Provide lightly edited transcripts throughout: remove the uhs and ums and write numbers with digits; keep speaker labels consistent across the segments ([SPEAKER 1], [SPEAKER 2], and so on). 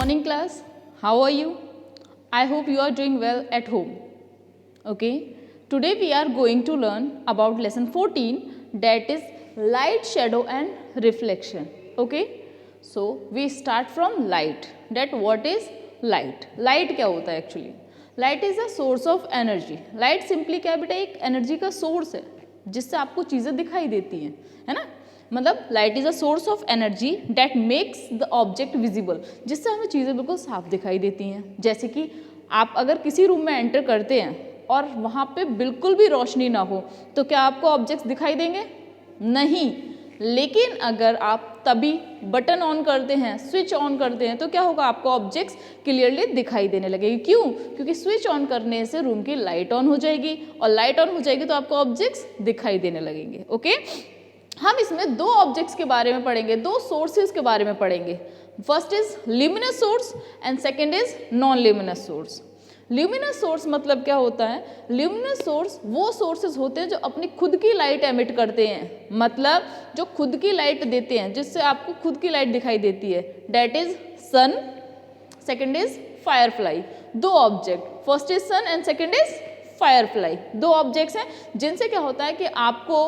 [SPEAKER 1] morning class. How are you? I hope you are doing well at home. Okay. Today we are going to learn about lesson 14, that is light, shadow and reflection. Okay. So we start from light. That what is light? Light क्या होता है actually? Light is a source of energy. Light simply क्या बेटा एक energy का source है जिससे आपको चीज़ें दिखाई देती हैं, है ना? मतलब light is a source of energy that makes the object visible, जिससे हमें चीज़ें बिल्कुल साफ दिखाई देती हैं। जैसे कि आप अगर किसी रूम में एंटर करते हैं और वहाँ पे बिल्कुल भी रोशनी ना हो तो क्या आपको ऑब्जेक्ट्स दिखाई देंगे? नहीं। लेकिन अगर आप तभी बटन ऑन करते हैं, स्विच ऑन करते हैं, तो क्या होगा? आपको ऑब्जेक्ट्स क्लियरली दिखाई देने लगेगी। क्यों? क्योंकि स्विच ऑन करने से रूम की लाइट ऑन हो जाएगी और लाइट ऑन हो जाएगी तो आपको ऑब्जेक्ट्स दिखाई देने लगेंगे। ओके, हम इसमें दो ऑब्जेक्ट्स के बारे में पढ़ेंगे, दो सोर्सेज के बारे में पढ़ेंगे। First is luminous source and second is non luminous source. Luminous source मतलब क्या होता है? ल्यूमिनस सोर्स वो सोर्सेज होते हैं जो अपनी खुद की लाइट एमिट करते हैं, मतलब जो खुद की लाइट देते हैं, जिससे आपको खुद की लाइट दिखाई देती है। That is sun, second is firefly. दो object, first is sun and second is firefly. दो ऑब्जेक्ट्स हैं जिनसे क्या होता है कि आपको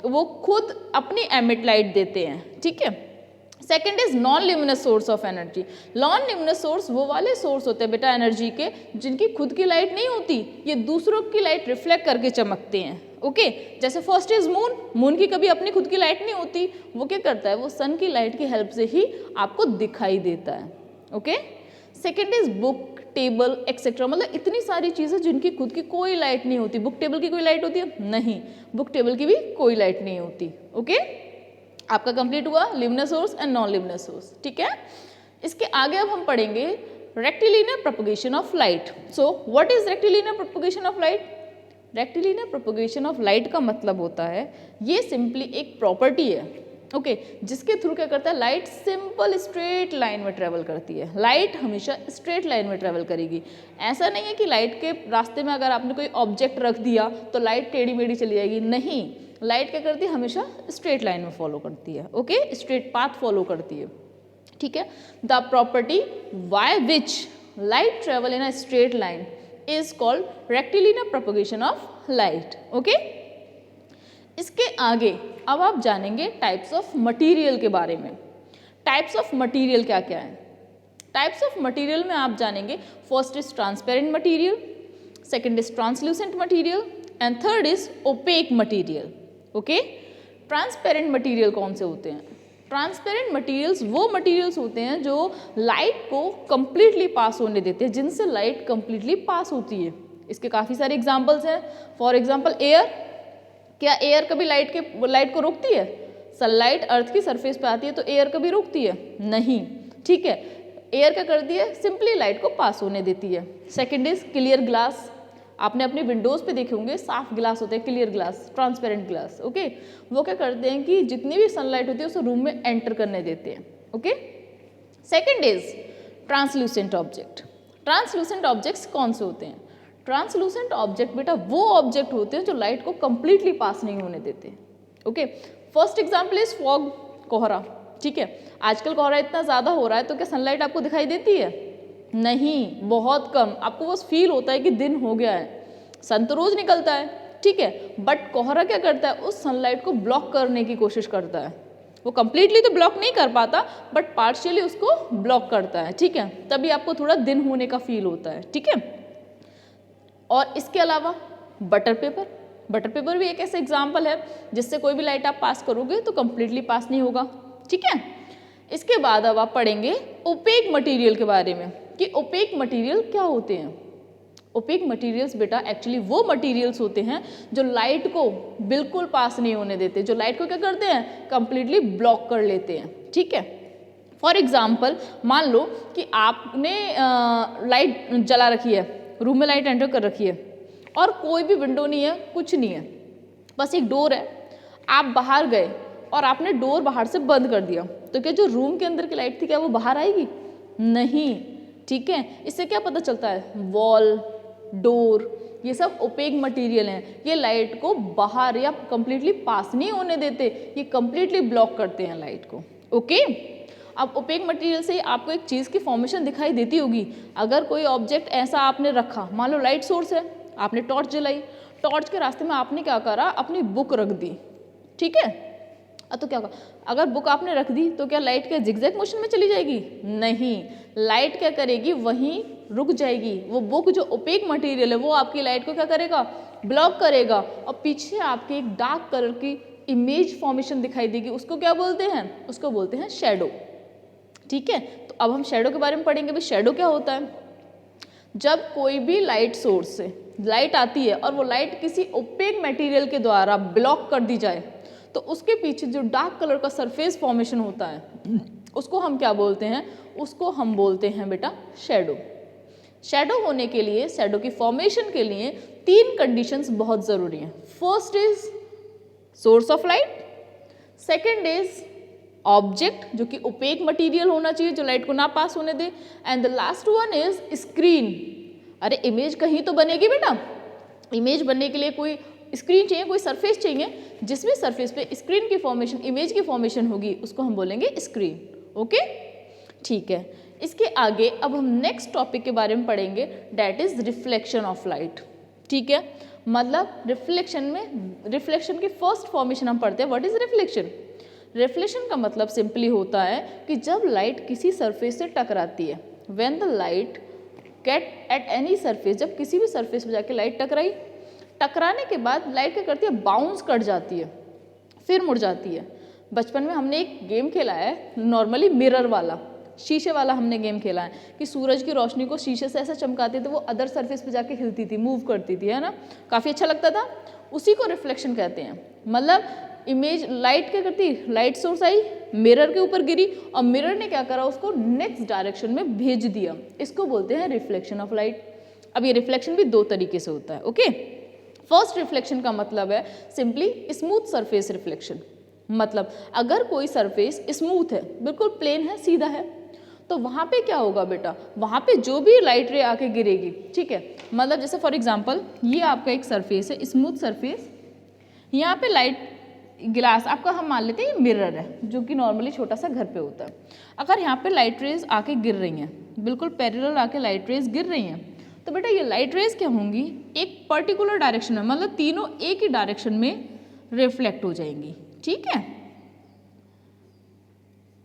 [SPEAKER 1] वो खुद अपनी एमिट लाइट देते हैं। ठीक है। Second is non luminous source of energy. Non luminous source वो वाले सोर्स होते हैं बेटा एनर्जी के जिनकी खुद की लाइट नहीं होती, ये दूसरों की लाइट रिफ्लेक्ट करके चमकते हैं। ओके, जैसे फर्स्ट इज मून। मून की कभी अपनी खुद की लाइट नहीं होती, वो क्या करता है? वो सन की लाइट की हेल्प से ही आपको दिखाई देता है। Okay, second is book, table etcetera, मतलब इतनी सारी चीज़ें जिनकी खुद की कोई लाइट नहीं होती। बुक टेबल की कोई लाइट होती है? नहीं, बुक टेबल की भी कोई लाइट नहीं होती। ओके, आपका कंप्लीट हुआ luminous source and non luminous source. ठीक है। इसके आगे अब हम पढ़ेंगे rectilinear propagation of light. So what is rectilinear propagation of light? Rectilinear propagation of light का मतलब होता है, ये सिंपली एक प्रॉपर्टी है ओके, जिसके थ्रू क्या करता है? लाइट सिंपल स्ट्रेट लाइन में ट्रेवल करती है। लाइट हमेशा स्ट्रेट लाइन में ट्रेवल करेगी। ऐसा नहीं है कि लाइट के रास्ते में अगर आपने कोई ऑब्जेक्ट रख दिया तो लाइट टेढ़ी मेढ़ी चली जाएगी। नहीं, लाइट क्या करती है? हमेशा स्ट्रेट लाइन में फॉलो करती है। ओके, स्ट्रेट पाथ फॉलो करती है। ठीक है। The property by which light travel in a straight line is called rectilinear propagation of light. Okay, इसके आगे अब आप जानेंगे टाइप्स ऑफ मटेरियल के बारे में। टाइप्स ऑफ मटेरियल क्या क्या है? टाइप्स ऑफ मटेरियल में आप जानेंगे first is transparent material, second is translucent material and third is opaque material. Okay, transparent material कौन से होते हैं? ट्रांसपेरेंट मटेरियल्स वो मटेरियल्स होते हैं जो लाइट को कंप्लीटली पास होने देते हैं, जिनसे लाइट कंप्लीटली पास होती है। इसके काफ़ी सारे एग्जाम्पल्स हैं। For example air. क्या एयर कभी लाइट को रोकती है? सनलाइट अर्थ की सरफेस पे आती है तो एयर कभी रोकती है? नहीं। ठीक है, एयर क्या करती है? सिंपली लाइट को पास होने देती है। Second is clear glass. आपने अपने विंडोज पे देखे होंगे, साफ ग्लास होते हैं, clear glass, transparent glass. Okay, वो क्या करते हैं कि जितनी भी सनलाइट होती है उसे रूम में एंटर करने देते हैं। Okay, second is translucent object. Translucent objects कौन से होते हैं? ट्रांसलूसेंट ऑब्जेक्ट बेटा वो ऑब्जेक्ट होते हैं जो लाइट को कंप्लीटली पास नहीं होने देते। Okay, first example is fog, कोहरा। ठीक है, आजकल कोहरा इतना ज़्यादा हो रहा है तो क्या सनलाइट आपको दिखाई देती है? नहीं, बहुत कम। आपको बस फील होता है कि दिन हो गया है। सन तो रोज निकलता है, ठीक है, बट कोहरा क्या करता है? उस सनलाइट को ब्लॉक करने की कोशिश करता है। वो कंप्लीटली तो ब्लॉक नहीं कर पाता बट पार्शियली उसको ब्लॉक करता है। ठीक है, तभी आपको थोड़ा दिन होने का फील होता है। ठीक है, और इसके अलावा बटर पेपर। बटर पेपर भी एक ऐसा एग्जाम्पल है जिससे कोई भी लाइट आप पास करोगे तो कंप्लीटली पास नहीं होगा। ठीक है, इसके बाद अब आप पढ़ेंगे ओपेक मटेरियल के बारे में कि ओपेक मटेरियल क्या होते हैं। ओपेक मटेरियल्स बेटा एक्चुअली वो मटेरियल्स होते हैं जो लाइट को बिल्कुल पास नहीं होने देते, जो लाइट को क्या करते हैं? कंप्लीटली ब्लॉक कर लेते हैं। ठीक है, फॉर एग्जाम्पल मान लो कि आपने लाइट जला रखी है, रूम में लाइट एंटर कर रखी है और कोई भी विंडो नहीं है, कुछ नहीं है, बस एक डोर है। आप बाहर गए और आपने डोर बाहर से बंद कर दिया तो क्या जो रूम के अंदर की लाइट थी क्या वो बाहर आएगी? नहीं। ठीक है, इससे क्या पता चलता है? वॉल, डोर, ये सब ओपेक मटेरियल हैं। ये लाइट को बाहर या कंप्लीटली पास नहीं होने देते, ये कंप्लीटली ब्लॉक करते हैं लाइट को। ओके, अब ओपेक मटेरियल से आपको एक चीज़ की फॉर्मेशन दिखाई देती होगी। अगर कोई ऑब्जेक्ट ऐसा आपने रखा, मान लो लाइट सोर्स है, आपने टॉर्च जलाई, टॉर्च के रास्ते में आपने क्या करा, अपनी बुक रख दी, ठीक है। तो क्या होगा, अगर बुक आपने रख दी तो क्या लाइट क्या जिगजैग मोशन में चली जाएगी? नहीं, लाइट क्या करेगी, वहीं रुक जाएगी। वो बुक जो ओपेक मटेरियल है वो आपकी लाइट को क्या करेगा, ब्लॉक करेगा, और पीछे आपके एक डार्क कलर की इमेज फॉर्मेशन दिखाई देगी। उसको क्या बोलते हैं? उसको बोलते हैं शैडो, ठीक है। तो अब हम शैडो के बारे में पढ़ेंगे। भाई शैडो क्या होता है? जब कोई भी लाइट सोर्स से लाइट आती है और वो लाइट किसी ओपेक मटेरियल के द्वारा ब्लॉक कर दी जाए, तो उसके पीछे जो डार्क कलर का सरफेस फॉर्मेशन होता है उसको हम क्या बोलते हैं? उसको हम बोलते हैं बेटा शैडो। शैडो होने के लिए, शैडो की फॉर्मेशन के लिए 3 कंडीशंस बहुत ज़रूरी हैं। First is source of light, second is object जो कि ओपेक मटेरियल होना चाहिए जो लाइट को ना पास होने दे, and the last one is screen. अरे इमेज कहीं तो बनेगी बेटा, इमेज बनने के लिए कोई स्क्रीन चाहिए, कोई सरफेस चाहिए, जिसमें सरफेस पे स्क्रीन की फॉर्मेशन, इमेज की फॉर्मेशन होगी, उसको हम बोलेंगे स्क्रीन। ओके, ठीक है। इसके आगे अब हम नेक्स्ट टॉपिक के बारे में पढ़ेंगे, that is reflection of light, ठीक है। मतलब रिफ्लेक्शन में, रिफ्लेक्शन की फर्स्ट फॉर्मेशन हम पढ़ते हैं, व्हाट इज रिफ्लेक्शन। रिफ्लेक्शन का मतलब सिंपली होता है कि जब लाइट किसी सरफेस से टकराती है, when the light get at any surface, जब किसी भी सरफेस पे जाके लाइट टकराई, टकराने के बाद लाइट क्या करती है, बाउंस कर जाती है, फिर मुड़ जाती है। बचपन में हमने एक गेम खेला है नॉर्मली मिरर वाला, शीशे वाला हमने गेम खेला है कि सूरज की रोशनी को शीशे से ऐसा चमकाते थे, वो अदर सरफेस पे जाके हिलती थी, मूव करती थी, है ना, काफ़ी अच्छा लगता था। उसी को रिफ्लेक्शन कहते हैं। मतलब इमेज, लाइट क्या करती, लाइट सोर्स आई, मिरर के ऊपर गिरी और मिरर ने क्या करा, उसको नेक्स्ट डायरेक्शन में भेज दिया, इसको बोलते हैं रिफ्लेक्शन ऑफ लाइट। अब ये रिफ्लेक्शन भी 2 तरीके से होता है। ओके, फर्स्ट रिफ्लेक्शन का मतलब है सिंपली स्मूथ सरफेस रिफ्लेक्शन। मतलब अगर कोई सरफेस स्मूथ है, बिल्कुल प्लेन है, सीधा है, तो वहाँ पे क्या होगा बेटा, वहाँ पे जो भी लाइट रे आके गिरेगी, ठीक है। मतलब जैसे फॉर एग्जांपल ये आपका एक सरफेस है, स्मूथ सरफेस, यहाँ पे लाइट गिलास आपका हम मान लेते हैं ये मिरर है जो कि नॉर्मली छोटा सा घर पे होता है। अगर यहाँ पे लाइट रेज आके गिर रही हैं, बिल्कुल पैरेलल आके लाइट रेज गिर रही हैं, तो बेटा ये लाइट रेज क्या होंगी, एक पर्टिकुलर डायरेक्शन में, मतलब तीनों एक ही डायरेक्शन में रिफ्लेक्ट हो जाएंगी, ठीक है।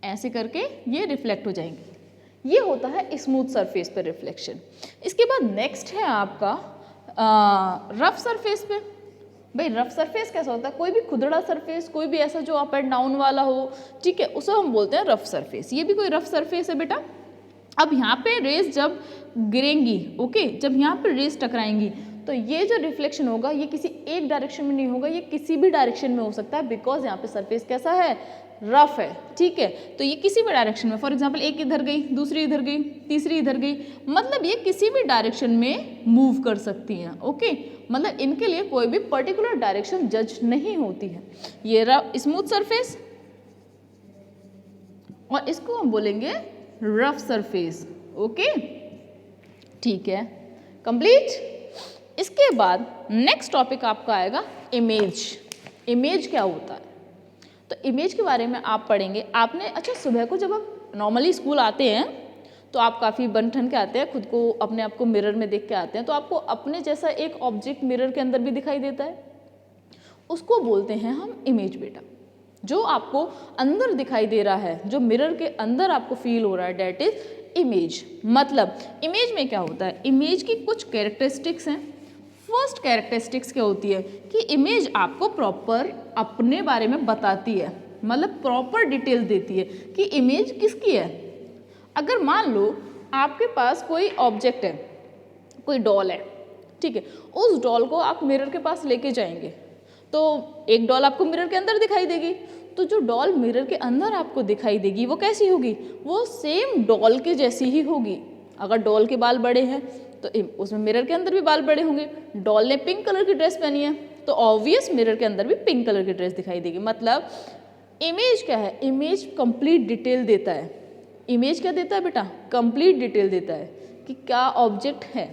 [SPEAKER 1] ऐसे करके ये रिफ्लेक्ट हो जाएंगी। ये होता है स्मूथ सरफेस पर रिफ्लेक्शन। इसके बाद नेक्स्ट है आपका रफ सरफेस पे। भाई रफ सरफेस कैसा होता है, कोई भी खुदड़ा सरफेस, कोई भी ऐसा जो अप एंड डाउन वाला हो, ठीक है, उसे हम बोलते हैं रफ सरफेस। ये भी कोई रफ सरफेस है बेटा। अब यहाँ पे रेज जब गिरेंगी, ओके, जब यहाँ पे रेज टकराएंगी, तो ये जो रिफ्लेक्शन होगा ये किसी एक डायरेक्शन में नहीं होगा, ये किसी भी डायरेक्शन में हो सकता है, बिकॉज यहाँ पे सरफेस कैसा है, रफ है, ठीक है। तो ये किसी भी डायरेक्शन में, फॉर एग्जांपल एक इधर गई, दूसरी इधर गई, तीसरी इधर गई, मतलब ये किसी भी डायरेक्शन में मूव कर सकती हैं, ओके। मतलब इनके लिए कोई भी पर्टिकुलर डायरेक्शन जज नहीं होती है। ये स्मूथ सरफेस, और इसको हम बोलेंगे रफ सरफेस, ओके, ठीक है, कंप्लीट। इसके बाद नेक्स्ट टॉपिक आपका आएगा इमेज। इमेज क्या होता है, तो इमेज के बारे में आप पढ़ेंगे। आपने, अच्छा, सुबह को जब आप नॉर्मली स्कूल आते हैं तो आप काफ़ी बन ठन के आते हैं, खुद को, अपने आप को मिरर में देख के आते हैं, तो आपको अपने जैसा एक ऑब्जेक्ट मिरर के अंदर भी दिखाई देता है, उसको बोलते हैं हम इमेज बेटा। जो आपको अंदर दिखाई दे रहा है, जो मिरर के अंदर आपको फील हो रहा है, डेट इज इमेज। मतलब इमेज में क्या होता है, इमेज की कुछ कैरेक्टरिस्टिक्स हैं। फर्स्ट कैरेक्टरिस्टिक्स क्या होती है कि इमेज आपको प्रॉपर अपने बारे में बताती है, मतलब प्रॉपर डिटेल देती है कि इमेज किसकी है। अगर मान लो आपके पास कोई ऑब्जेक्ट है, कोई डॉल है, ठीक है, उस डॉल को आप मिरर के पास लेके जाएंगे तो एक डॉल आपको मिरर के अंदर दिखाई देगी, तो जो डॉल मिरर के अंदर आपको दिखाई देगी वो कैसी होगी, वो सेम डॉल के जैसी ही होगी। अगर डॉल के बाल बड़े हैं तो उसमें मिरर के अंदर भी बाल बड़े होंगे। डॉल ने पिंक कलर की ड्रेस पहनी है तो ऑब्वियस मिरर के अंदर भी पिंक कलर की ड्रेस दिखाई देगी। मतलब इमेज क्या है, इमेज कंप्लीट डिटेल देता है। इमेज क्या देता है बेटा, कंप्लीट डिटेल देता है कि क्या ऑब्जेक्ट है।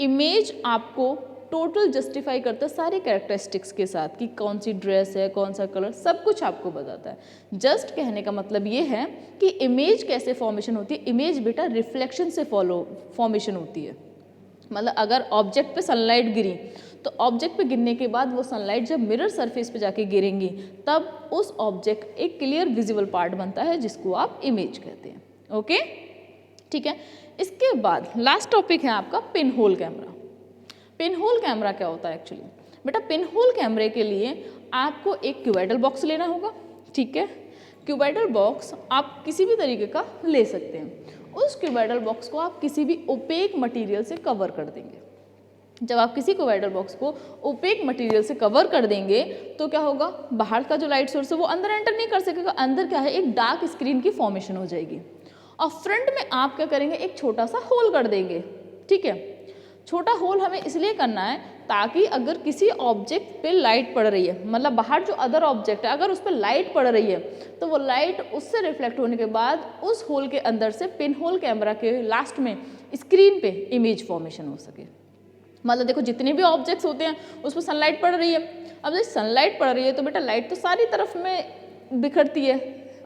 [SPEAKER 1] इमेज आपको टोटल जस्टिफाई करता है सारी कैरेक्टरिस्टिक्स के साथ कि कौन सी ड्रेस है, कौन सा कलर, सब कुछ आपको बताता है। जस्ट कहने का मतलब ये है कि इमेज कैसे फॉर्मेशन होती है। इमेज बेटा रिफ्लेक्शन से फॉर्मेशन होती है। मतलब अगर ऑब्जेक्ट पे सनलाइट गिरी तो ऑब्जेक्ट पे गिरने के बाद वो सनलाइट जब मिरर सरफेस पे जाके गिरेंगी तब उस ऑब्जेक्ट एक क्लियर विजिबल पार्ट बनता है जिसको आप इमेज कहते हैं। ओके, ठीक है। इसके बाद लास्ट टॉपिक है आपका pin hole camera. Pin hole camera क्या होता है एक्चुअली? बेटा पिन होल कैमरे के लिए आपको एक क्यूबाइडल बॉक्स लेना होगा, ठीक है। क्यूबाइडल बॉक्स आप किसी भी तरीके का ले सकते हैं। उस क्यूबाइडल बॉक्स को आप किसी भी ओपेक मटेरियल से कवर कर देंगे। जब आप किसी क्यूबाइडल बॉक्स को ओपेक मटेरियल से कवर कर देंगे तो क्या होगा, बाहर का जो लाइट सोर्स है वो अंदर एंटर नहीं कर सकेगा। अंदर क्या है, एक डार्क स्क्रीन की फॉर्मेशन हो जाएगी। और फ्रंट में आप क्या करेंगे, एक छोटा सा होल कर देंगे, ठीक है। छोटा होल हमें इसलिए करना है ताकि अगर किसी ऑब्जेक्ट पे लाइट पड़ रही है, मतलब बाहर जो अदर ऑब्जेक्ट है अगर उस पर लाइट पड़ रही है तो वो लाइट उससे रिफ्लेक्ट होने के बाद उस होल के अंदर से पिन होल कैमरा के लास्ट में स्क्रीन पे इमेज फॉर्मेशन हो सके। मतलब देखो जितने भी ऑब्जेक्ट्स होते हैं उस पर सनलाइट पड़ रही है। अब जब सनलाइट पड़ रही है तो बेटा लाइट तो सारी तरफ में बिखरती है।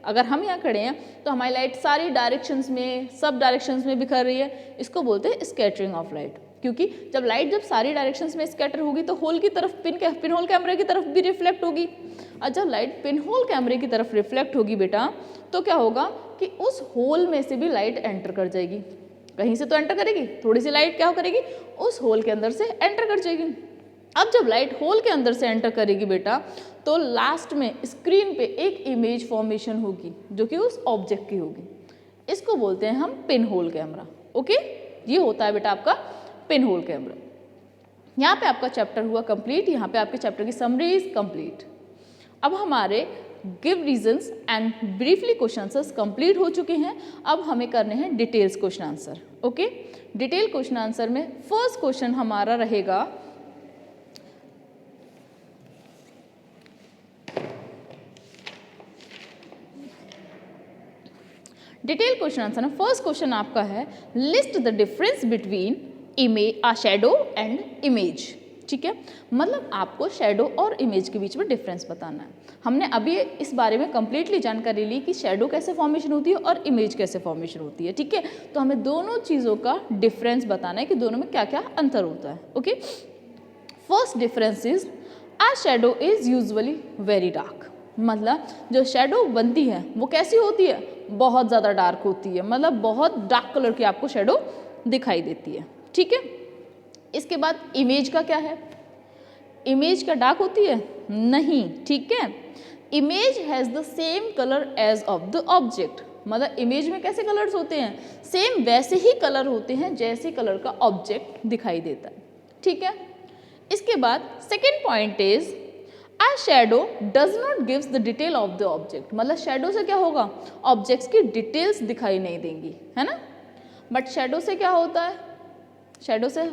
[SPEAKER 1] अगर हम यहाँ खड़े हैं तो हमारी लाइट सारी डायरेक्शंस में, सब डायरेक्शंस में बिखर रही है। इसको बोलते हैं स्कैटरिंग ऑफ लाइट, क्योंकि जब लाइट जब सारी डायरेक्शंस में स्कैटर होगी तो होल की तरफ पिन होल कैमरे की तरफ भी रिफ्लेक्ट होगी। और जब लाइट पिन होल कैमरे की तरफ रिफ्लेक्ट होगी बेटा तो क्या होगा कि उस होल में से भी लाइट एंटर कर जाएगी। कहीं से तो एंटर करेगी, थोड़ी सी लाइट क्या करेगी, उस होल के अंदर से एंटर कर जाएगी। अब जब लाइट होल के अंदर से एंटर करेगी बेटा तो लास्ट में स्क्रीन पे एक इमेज फॉर्मेशन होगी जो कि उस ऑब्जेक्ट की होगी। इसको बोलते हैं हम पिन होल कैमरा। ओके, ये होता है बेटा आपका पिन होल कैमरा। यहाँ पे आपका चैप्टर हुआ कंप्लीट। यहाँ पे आपके चैप्टर की समरी इज कंप्लीट। अब हमारे give reasons and briefly question answers complete हो चुके हैं। अब हमें करने हैं details question answer. Okay, detail question answer में फर्स्ट क्वेश्चन हमारा रहेगा डिटेल क्वेश्चन आंसर में फर्स्ट क्वेश्चन आपका है list the difference between shadow and image. ठीक है, मतलब आपको शैडो और इमेज के बीच में डिफरेंस बताना है। हमने अभी इस बारे में कंप्लीटली जानकारी ली कि शैडो कैसे फॉर्मेशन होती है और इमेज कैसे फॉर्मेशन होती है। ठीक है, तो हमें दोनों चीज़ों का डिफरेंस बताना है कि दोनों में क्या क्या अंतर होता है। Okay, first difference is a shadow is usually very dark. मतलब जो शैडो बनती है वो कैसी होती है, बहुत ज़्यादा डार्क होती है। मतलब बहुत डार्क कलर की आपको शैडो दिखाई देती है। ठीक है, इसके बाद इमेज का क्या है, इमेज क्या डार्क होती है? नहीं। ठीक है, image has the same colour as of the object. मतलब इमेज में कैसे कलर्स होते हैं, सेम वैसे ही कलर होते हैं जैसे कलर का ऑब्जेक्ट दिखाई देता है। ठीक है, इसके बाद second point is a shadow does not gives the detail of the object. मतलब शैडो से क्या होगा, ऑब्जेक्ट्स की डिटेल्स दिखाई नहीं देंगी, है ना। बट शैडो से क्या होता है, शैडो से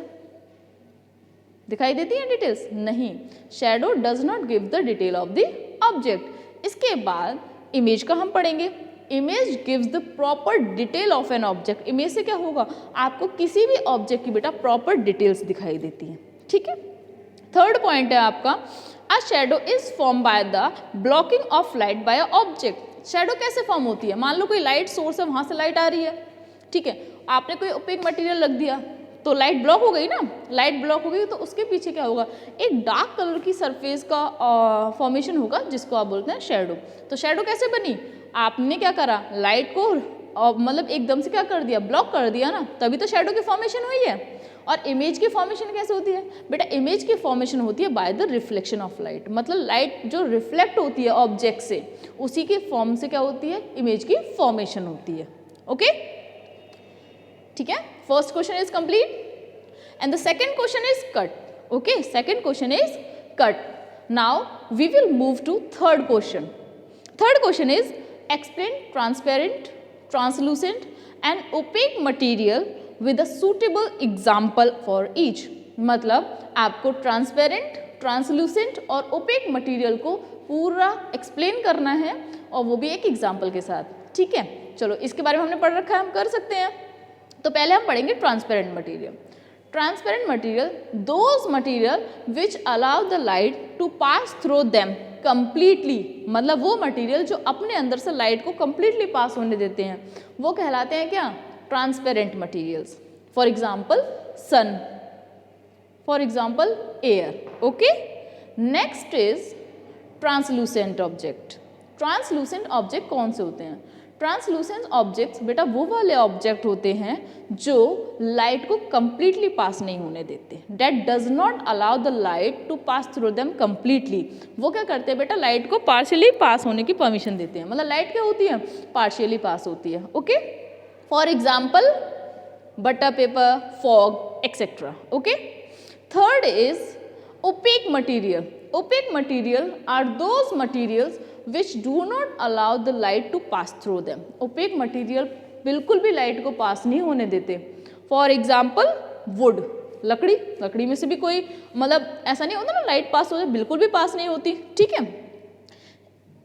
[SPEAKER 1] दिखाई देती है डिटेल्स? नहीं, shadow does not give the detail of the object. इसके बाद इमेज का हम पढ़ेंगे। Image gives the proper detail of an object. Image से क्या होगा, आपको किसी भी ऑब्जेक्ट की बेटा प्रॉपर डिटेल्स दिखाई देती है। ठीक है, थर्ड पॉइंट है आपका a shadow is form by the blocking of light by object. Shadow कैसे फॉर्म होती है, मान लो कोई लाइट सोर्स है, वहां से लाइट आ रही है। ठीक है, आपने कोई ओपेक मटेरियल रख दिया तो लाइट ब्लॉक हो गई ना। लाइट ब्लॉक हो गई तो उसके पीछे क्या होगा, एक डार्क कलर की सरफेस का फॉर्मेशन होगा जिसको आप बोलते हैं शैडो। तो शैडो कैसे बनी, आपने क्या करा, लाइट को मतलब एकदम से क्या कर दिया, ब्लॉक कर दिया ना, तभी तो शैडो की फॉर्मेशन हुई है। और इमेज की फॉर्मेशन कैसे होती है बेटा, इमेज की फॉर्मेशन होती है by the reflection of light. मतलब लाइट जो रिफ्लेक्ट होती है ऑब्जेक्ट से, उसी के फॉर्म से क्या होती है, इमेज की फॉर्मेशन होती है। ओके, ठीक है, first question is complete and the second question is cut. Okay, second question is cut. Now we will move to third question. Third question is explain transparent, translucent and opaque material with a suitable example for each. मतलब आपको transparent, translucent और opaque material को पूरा explain करना है और वो भी एक एग्जाम्पल के साथ। ठीक है, चलो इसके बारे में हमने पढ़ रखा है, हम कर सकते हैं। तो पहले हम पढ़ेंगे transparent material. Transparent material those material which allow the light to pass through them completely, मतलब वो मटेरियल जो अपने अंदर से लाइट को कंप्लीटली पास होने देते हैं वो कहलाते हैं क्या, transparent materials. For example sun, for example air. Okay, next is translucent object. Translucent object कौन से होते हैं? ट्रांसलूसेंट ऑब्जेक्ट्स बेटा वो वाले ऑब्जेक्ट होते हैं जो लाइट को कंप्लीटली पास नहीं होने देते, that does not allow the light to pass through them completely. वो क्या करते हैं बेटा, लाइट को पार्शियली पास होने की परमिशन देते हैं, मतलब लाइट क्या होती है, पार्शियली पास होती है। Okay, for example butter paper, fog etcetera. Okay, third is opaque material. Opaque material are those materials which do not allow the light to pass through them. Opaque material बिल्कुल भी light को पास नहीं होने देते। For example would, लकड़ी, लकड़ी में से भी कोई मतलब ऐसा नहीं होता ना लाइट पास हो जाए, बिल्कुल भी पास नहीं होती। ठीक है,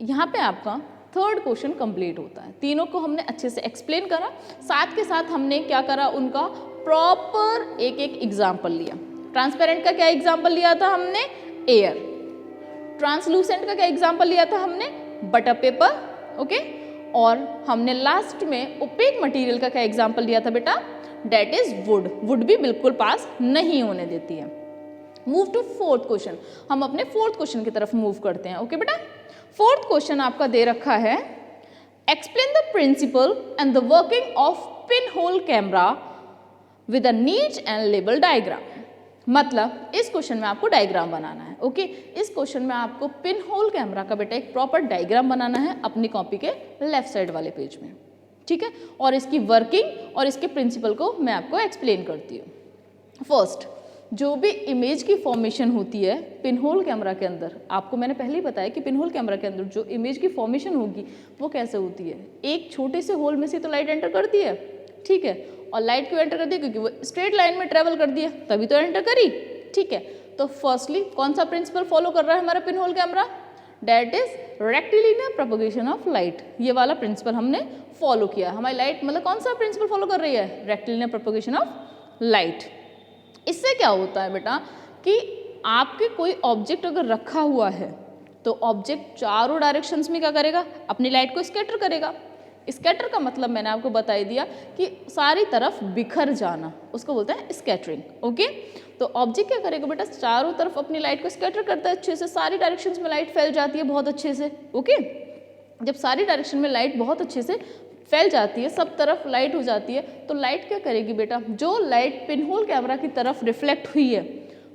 [SPEAKER 1] यहाँ पे आपका थर्ड क्वेश्चन कंप्लीट होता है। तीनों को हमने अच्छे से एक्सप्लेन करा, साथ के साथ हमने क्या करा, उनका प्रॉपर एक एक एग्जाम्पल लिया। ट्रांसपेरेंट का क्या एग्जाम्पल लिया था हमने, एयर। ट्रांसलूसेंट का क्या एग्जाम्पल लिया था हमने, बटर पेपर। ओके, और हमने लास्ट में ओपेक मटेरियल का क्या एग्जाम्पल लिया था बेटा, डेट इज वुड। वुड भी बिल्कुल पास नहीं होने देती है। मूव टू फोर्थ क्वेश्चन, हम अपने फोर्थ क्वेश्चन की तरफ मूव करते हैं। ओके बेटा, फोर्थ क्वेश्चन आपका दे रखा है, explain the principle and the working of pin hole camera with a neat and label diagram. मतलब इस क्वेश्चन में आपको डायग्राम बनाना है। ओके, इस क्वेश्चन में आपको पिन होल कैमरा का बेटा एक प्रॉपर डायग्राम बनाना है अपनी कॉपी के लेफ्ट साइड वाले पेज में। ठीक है, और इसकी वर्किंग और इसके प्रिंसिपल को मैं आपको एक्सप्लेन करती हूँ। फर्स्ट, जो भी इमेज की फॉर्मेशन होती है पिन होल कैमरा के अंदर, आपको मैंने पहले ही बताया कि पिन होल कैमरा के अंदर जो इमेज की फॉर्मेशन होगी वो कैसे होती है, एक छोटे से होल में से तो लाइट एंटर करती है। ठीक है, और लाइट क्यों एंटर कर दी, क्योंकि वो स्ट्रेट लाइन में ट्रेवल कर दिया तभी तो एंटर करी। ठीक है, तो फर्स्टली कौन सा प्रिंसिपल फॉलो कर रहा है हमारा pin hole camera, that is rectilinear propagation of light. ये वाला प्रिंसिपल हमने फॉलो किया। हमारी लाइट मतलब कौन सा प्रिंसिपल फॉलो कर रही है, रेक्टिलिनियर प्रोपगेशन ऑफ लाइट। इससे क्या होता है बेटा कि आपके कोई ऑब्जेक्ट अगर रखा हुआ है तो ऑब्जेक्ट चारों डायरेक्शंस में क्या करेगा, अपनी लाइट को स्कैटर करेगा। स्कैटर का मतलब मैंने आपको बता ही दिया कि सारी तरफ बिखर जाना, उसको बोलते हैं स्कैटरिंग। ओके, तो ऑब्जेक्ट क्या करेगा बेटा, चारों तरफ अपनी लाइट को स्कैटर करता है अच्छे से, सारी डायरेक्शंस में लाइट फैल जाती है बहुत अच्छे से। ओके, जब सारी डायरेक्शन में लाइट बहुत अच्छे से फैल जाती है, सब तरफ लाइट हो जाती है, तो लाइट क्या करेगी बेटा, जो लाइट पिन होल कैमरा की तरफ रिफ्लेक्ट हुई है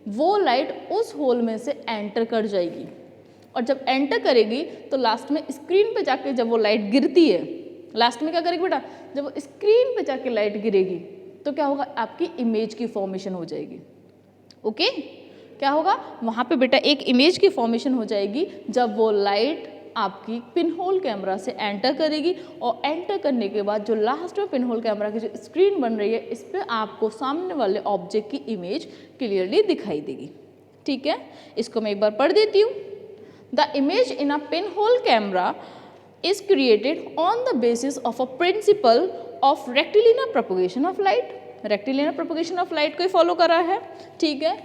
[SPEAKER 1] वो लाइट उस होल में से एंटर कर जाएगी, और जब एंटर करेगी तो लास्ट में स्क्रीन पे जाके जब वो लाइट गिरती है, लास्ट में क्या करेगी बेटा, जब वो स्क्रीन पे जाके लाइट गिरेगी तो क्या होगा, आपकी इमेज की फॉर्मेशन हो जाएगी। ओके, क्या होगा वहाँ पे बेटा, एक इमेज की फॉर्मेशन हो जाएगी जब वो लाइट आपकी पिन होल कैमरा से एंटर करेगी, और एंटर करने के बाद जो लास्ट में पिन होल कैमरा की जो स्क्रीन बन रही है इस पर आपको सामने वाले ऑब्जेक्ट की इमेज क्लियरली दिखाई देगी। ठीक है, इसको मैं एक बार पढ़ देती हूँ। The image in a pin hole camera is created on the basis of a principle of rectilinear propagation of light. Rectilinear propagation of light को ही फॉलो करा है। ठीक है,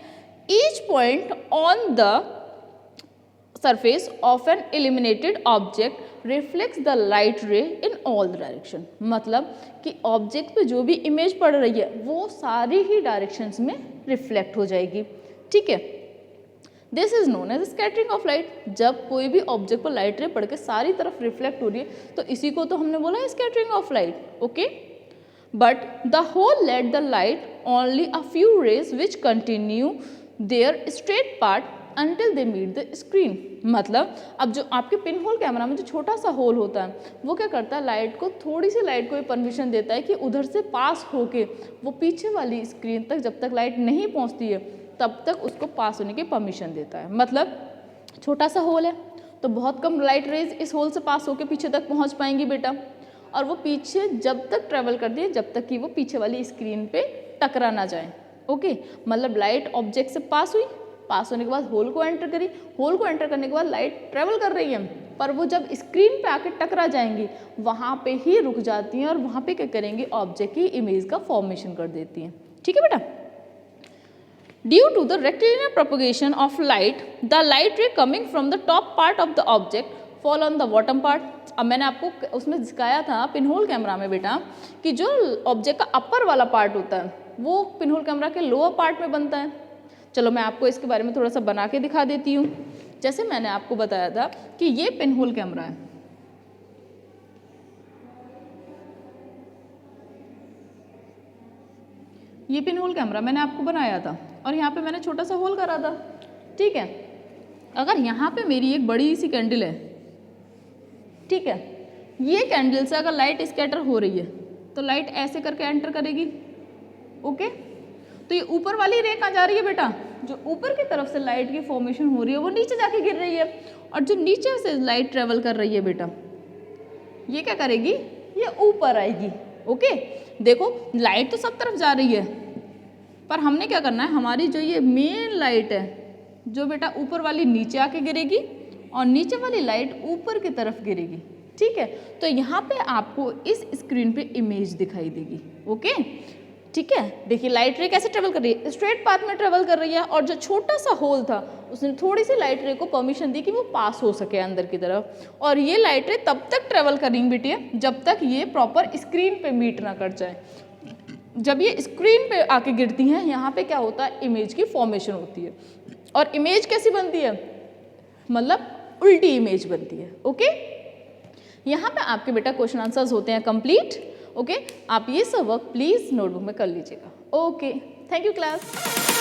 [SPEAKER 1] each point on the surface of an illuminated object reflects the light ray in all the direction. मतलब कि object पे जो भी इमेज पड़ रही है वो सारी ही डायरेक्शंस में रिफ्लेक्ट हो जाएगी। ठीक है, this is known as scattering of light. जब कोई भी ऑब्जेक्ट पर लाइट रे पड़ के सारी तरफ रिफ्लेक्ट हो रही है तो इसी को तो हमने बोला है scattering of light. Okay, but the hole let the light only a few rays which continue their straight part until they meet the screen. मतलब अब जो आपके पिन होल कैमरा में जो छोटा सा होल होता है वो क्या करता है, लाइट को थोड़ी सी लाइट को ये परमिशन देता है कि उधर से पास होके वो पीछे वाली स्क्रीन तक जब तक लाइट नहीं पहुंचती है तब तक उसको पास होने की परमिशन देता है। मतलब छोटा सा होल है तो बहुत कम लाइट रेज इस होल से पास होके पीछे तक पहुंच पाएंगी बेटा, और वो पीछे जब तक ट्रेवल करती है जब तक कि वो पीछे वाली स्क्रीन पे टकरा ना जाए। ओके, मतलब लाइट ऑब्जेक्ट से पास हुई, पास होने के बाद होल को एंटर करी, होल को एंटर करने के बाद लाइट ट्रेवल कर रही है, पर वो जब स्क्रीन पे आके टकरा जाएंगी वहाँ पे ही रुक जाती हैं और वहाँ पे क्या करेंगी, ऑब्जेक्ट की इमेज का फॉर्मेशन कर देती हैं। ठीक है बेटा, due to the rectilinear propagation of light the light ray coming from the top part of the object fall on the bottom part. अब मैंने आपको उसमें दिखाया था पिनहोल कैमरा में बेटा कि जो ऑब्जेक्ट का अपर वाला पार्ट होता है वो पिनहोल कैमरा के लोअर पार्ट में बनता है। चलो मैं आपको इसके बारे में थोड़ा सा बना के दिखा देती हूँ। जैसे मैंने आपको बताया था कि ये पिनहोल कैमरा है, ये पिनहोल कैमरा मैंने आपको बनाया था और यहाँ पे मैंने छोटा सा होल करा था, ठीक है। अगर यहाँ पे मेरी एक बड़ी सी कैंडल है, ठीक है, ये कैंडल से अगर लाइट स्कैटर हो रही है तो लाइट ऐसे करके एंटर करेगी, ओके। तो ये ऊपर वाली रे कहाँ जा रही है बेटा, जो ऊपर की तरफ से लाइट की फॉर्मेशन हो रही है वो नीचे जाके गिर रही है, और जो नीचे से लाइट ट्रेवल कर रही है बेटा ये क्या करेगी, ये ऊपर आएगी, ओके। देखो लाइट तो सब तरफ जा रही है पर हमने क्या करना है, हमारी जो ये मेन लाइट है जो बेटा ऊपर वाली नीचे आके गिरेगी और नीचे वाली लाइट ऊपर की तरफ गिरेगी, ठीक है। तो यहाँ पे आपको इस स्क्रीन पे इमेज दिखाई देगी, ओके, ठीक है। देखिए लाइट रे कैसे ट्रेवल कर रही है, स्ट्रेट पाथ में ट्रेवल कर रही है, और जो छोटा सा होल था उसने थोड़ी सी लाइट रे को परमिशन दी कि वो पास हो सके अंदर की तरफ, और ये लाइट रे तब तक ट्रेवल करेंगी बेटिया जब तक ये प्रॉपर स्क्रीन पे मीट ना कर जाए। जब ये स्क्रीन पे आके गिरती हैं यहाँ पे क्या होता है, इमेज की फॉर्मेशन होती है, और इमेज कैसी बनती है, मतलब उल्टी इमेज बनती है, ओके। यहाँ पे आपके बेटा क्वेश्चन आंसर्स होते हैं कंप्लीट, ओके। आप ये सब वर्क प्लीज नोटबुक में कर लीजिएगा, ओके। Thank you class.